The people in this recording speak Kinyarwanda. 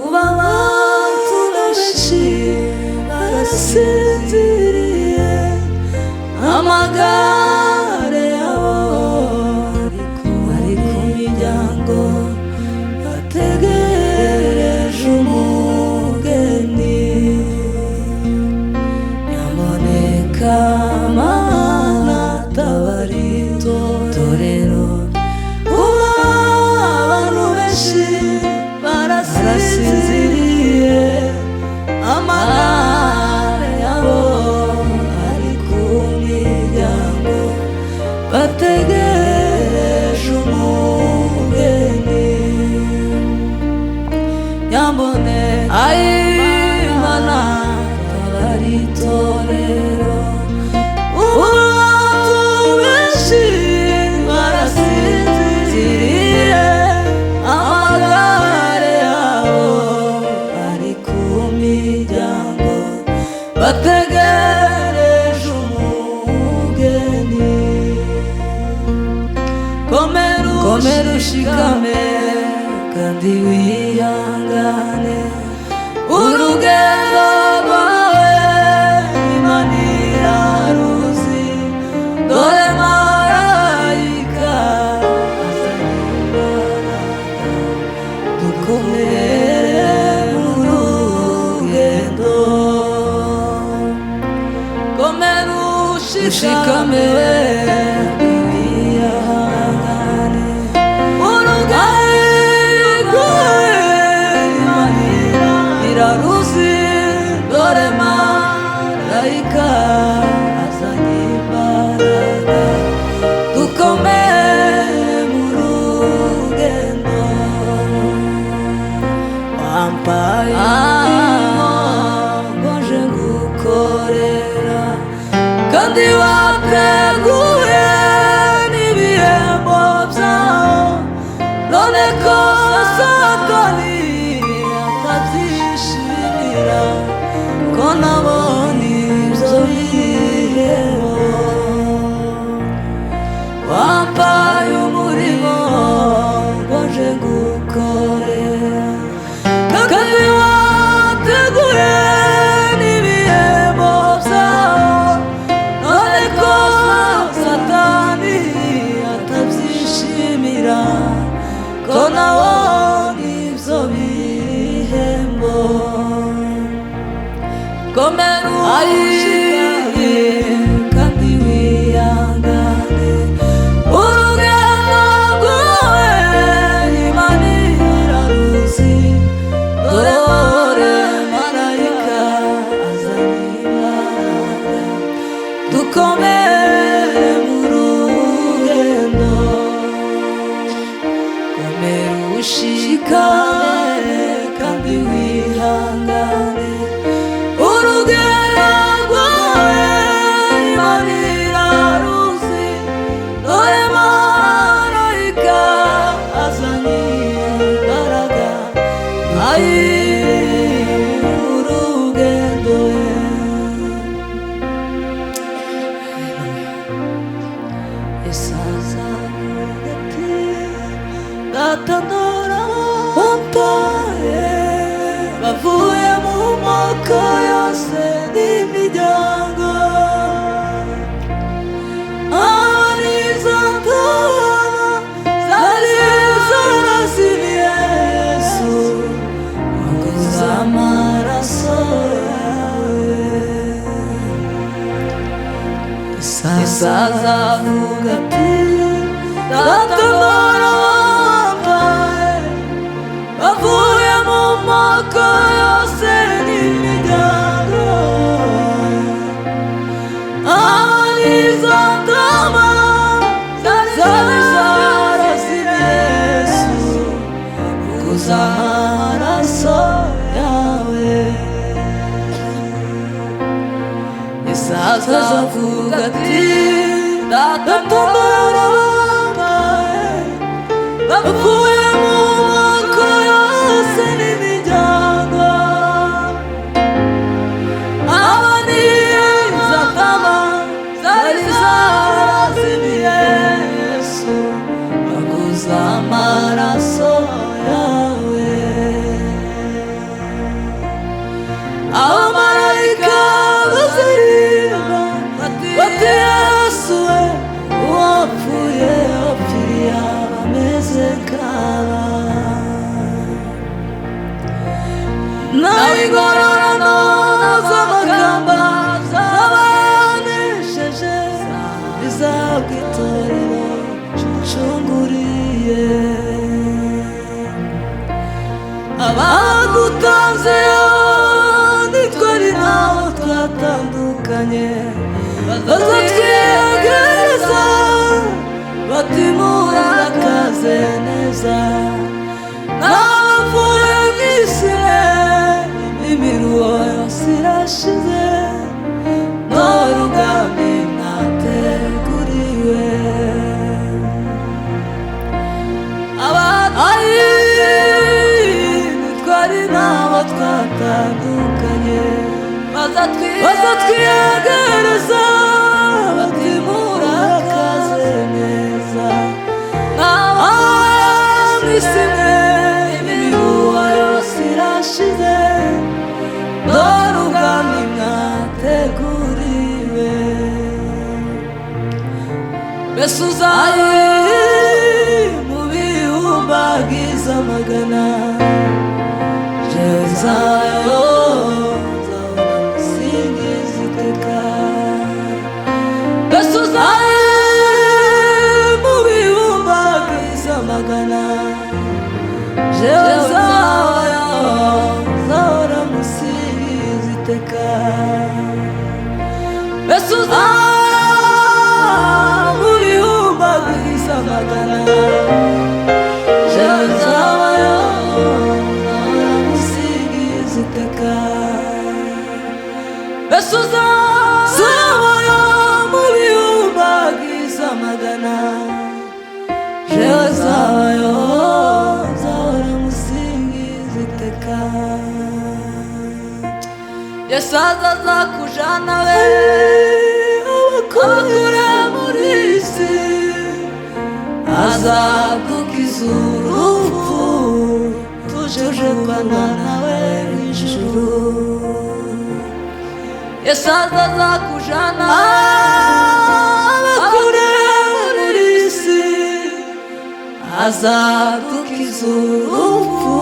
abantu benshi barasinziriye, amagare yabo ari ku miryango ategereje umugeni. Nyamuneka Mana tabara itorero, abantu benshi barasinziriye, amagare yabo ari ku miryango bategereje umugeni. Nyamuneka Mana tabara itorero, abantu benshi barasinziriye, amagare yabo ari ku miryango bategereje umugeni. Komera ushikame kandi wihangane, urugendo rwawe Imana iraruzi. Dore marayika azanye imbaraga, dukomere mu rugendo. Komera ushikame wihangane, urugendo Imana iraruzi. Dore marayika azanye imbaraga, dukomere mu rugendo. Wampaye ngo nje ngukorera, kandi wateguye n'ibihembo byawo. None ko Satani atabyishimira, ko nabonye ibyo bihembo. Wampaye umurimo ngo nje ngukorera, kandi wateguye n'ibihembo byawo. None ko Satani atabyishimira, ko nabonye ibyo bihembo. Komera ushikame kandi wihangane, urugendo rwawe Imana iraruzi. Dore marayika azanye imbaraga, dukomere mu rugendo. Komera ushikame kandi wihangane, urugendo rwawe Imana iraruzi. Dore marayika azanye imbaraga, urugendo. Esaza ati datandora wampaye, bavuye mu moko yose n'imiryango. Abarizatana zari zarazimiye, Yesu waguze amaraso yawe. Esaza avuga ati datandora wampaye, bavuye mu moko yose n'imiryango. Abarizatama zari zarazimiye, Yesu waguze amaraso yawe. Esaza avuga ati datandora wampaye, bavuye mu moko yose n'imiryango. Abarizatama zari zarazimiye, Yesu waguze amaraso yawe. nawe ingororano z'amakamba z'abanesheje izabwa itorero ncunguriye. Abagutanzeyo ntitwari naho twatandukanye, bazatwiyegereza bati murakaze neza. N'abavuye mu isi imiruho yose irashize, none ubwami mwateguriwe. Ntitwari naho twatandukanye, bazatwiyegereza bati murakaze neza. Mwishimwe imiruho yose irashize, none ubwami mwateguriwe. Mbese uzaye mu bihumbagiza amagana, jewe nzayo nzahora musingiza iteka. Mbese uzaye mu bihumbagiza amagana, jewe nzayo nzahora musingiza iteka. Mbese uzaye mu bihumbagiza amagana, jewe nzayo nzahora musingiza iteka. Mbese uzaye mu bihumbagiza amagana, jewe nzayo nzahora musingiza iteka. Yesu azakujana we abakure muri isi, azagukiza urupfu, tuje kubana nawe mw'ijuru. Yesu azakujana abakure muri isi, azagukiza urupfu,